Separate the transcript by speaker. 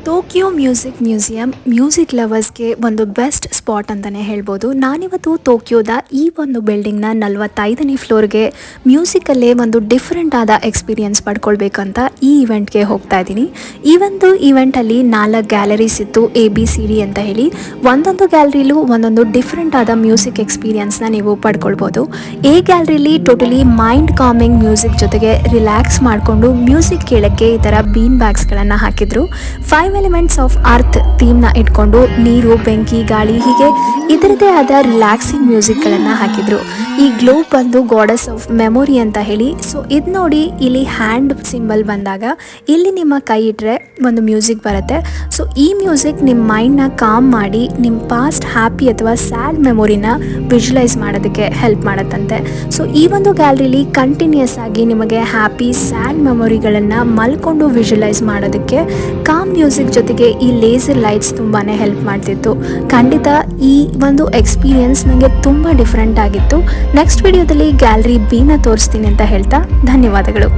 Speaker 1: Tokyo museum music ಲವರ್ಸ್ಗೆ ಒಂದು best spot ಅಂತಲೇ ಹೇಳ್ಬೋದು. ನಾನಿವತ್ತು ಟೋಕಿಯೋದ ಈ ಒಂದು ಬಿಲ್ಡಿಂಗ್ನ 45ನೇ ಫ್ಲೋರ್ಗೆ ಮ್ಯೂಸಿಕಲ್ಲೇ ಒಂದು ಡಿಫ್ರೆಂಟ್ ಆದ ಎಕ್ಸ್ಪೀರಿಯನ್ಸ್ ಪಡ್ಕೊಳ್ಬೇಕಂತ ಈ ಇವೆಂಟ್ಗೆ ಹೋಗ್ತಾ ಇದ್ದೀನಿ. ಈ ಒಂದು ಇವೆಂಟಲ್ಲಿ 4 ಗ್ಯಾಲರೀಸ್ ಇತ್ತು, ABCD ಅಂತ ಹೇಳಿ. ಒಂದೊಂದು ಗ್ಯಾಲರಿಲೂ ಒಂದೊಂದು ಡಿಫ್ರೆಂಟ್ ಆದ ಮ್ಯೂಸಿಕ್ ಎಕ್ಸ್ಪೀರಿಯನ್ಸ್ನ ನೀವು ಪಡ್ಕೊಳ್ಬೋದು. ಎ ಗ್ಯಾಲರಿಲಿ ಟೋಟಲಿ ಮೈಂಡ್ ಕಾಮಿಂಗ್ ಮ್ಯೂಸಿಕ್ ಜೊತೆಗೆ ರಿಲ್ಯಾಕ್ಸ್ ಮಾಡಿಕೊಂಡು ಮ್ಯೂಸಿಕ್ ಕೇಳೋಕ್ಕೆ ಈ ಥರ ಬೀನ್ ಬ್ಯಾಗ್ಸ್ಗಳನ್ನು ಹಾಕಿದ್ರು. 5 ಎಲಿಮೆಂಟ್ಸ್ ಆಫ್ ಅರ್ತ್ ಥೀಮ್ನ ಇಟ್ಕೊಂಡು ನೀರು, ಬೆಂಕಿ, ಗಾಳಿ ಹೀಗೆ ಇದರದೇ ಆದ ರಿಲ್ಯಾಕ್ಸಿಂಗ್ ಮ್ಯೂಸಿಕ್ಗಳನ್ನು ಹಾಕಿದ್ರು. ಈ ಗ್ಲೋಬ್ ಬಂದು ಗಾಡೆಸ್ ಆಫ್ ಮೆಮೊರಿ ಅಂತ ಹೇಳಿ. ಸೊ ಇದು ನೋಡಿ, ಇಲ್ಲಿ ಹ್ಯಾಂಡ್ ಸಿಂಬಲ್ ಬಂದಾಗ ಇಲ್ಲಿ ನಿಮ್ಮ ಕೈ ಇಟ್ಟರೆ ಒಂದು ಮ್ಯೂಸಿಕ್ ಬರುತ್ತೆ. ಸೊ ಈ ಮ್ಯೂಸಿಕ್ ನಿಮ್ಮ ಮೈಂಡ್ನ ಕಾಮ್ ಮಾಡಿ ನಿಮ್ಮ ಪಾಸ್ಟ್ ಹ್ಯಾಪಿ ಅಥವಾ ಸ್ಯಾಡ್ ಮೆಮೊರಿನ ವಿಜುವಲೈಸ್ ಮಾಡೋದಕ್ಕೆ ಹೆಲ್ಪ್ ಮಾಡುತ್ತಂತೆ. ಸೊ ಈ ಒಂದು ಗ್ಯಾಲರಿಲಿ ಕಂಟಿನ್ಯೂಸ್ ಆಗಿ ನಿಮಗೆ ಹ್ಯಾಪಿ ಸ್ಯಾಡ್ ಮೆಮೊರಿಗಳನ್ನು ಮಲ್ಕೊಂಡು ವಿಜುವಲೈಸ್ ಮಾಡೋದಕ್ಕೆ ಕಾಮ್ ಮ್ಯೂಸಿಕ್ ಜೊತೆಗೆ ಈ ಲೇಸರ್ ಲೈಟ್ಸ್ ತುಂಬಾ ಹೆಲ್ಪ್ ಮಾಡ್ತಿತ್ತು. ಖಂಡಿತ ಈ ಒಂದು ಎಕ್ಸ್ಪೀರಿಯನ್ಸ್ ನನಗೆ ತುಂಬ ಡಿಫ್ರೆಂಟ್ ಆಗಿತ್ತು. ನೆಕ್ಸ್ಟ್ ವಿಡಿಯೋದಲ್ಲಿ ಗ್ಯಾಲರಿ ಬಿನ ತೋರಿಸ್ತೀನಿ ಅಂತ ಹೇಳ್ತಾ ಧನ್ಯವಾದಗಳು.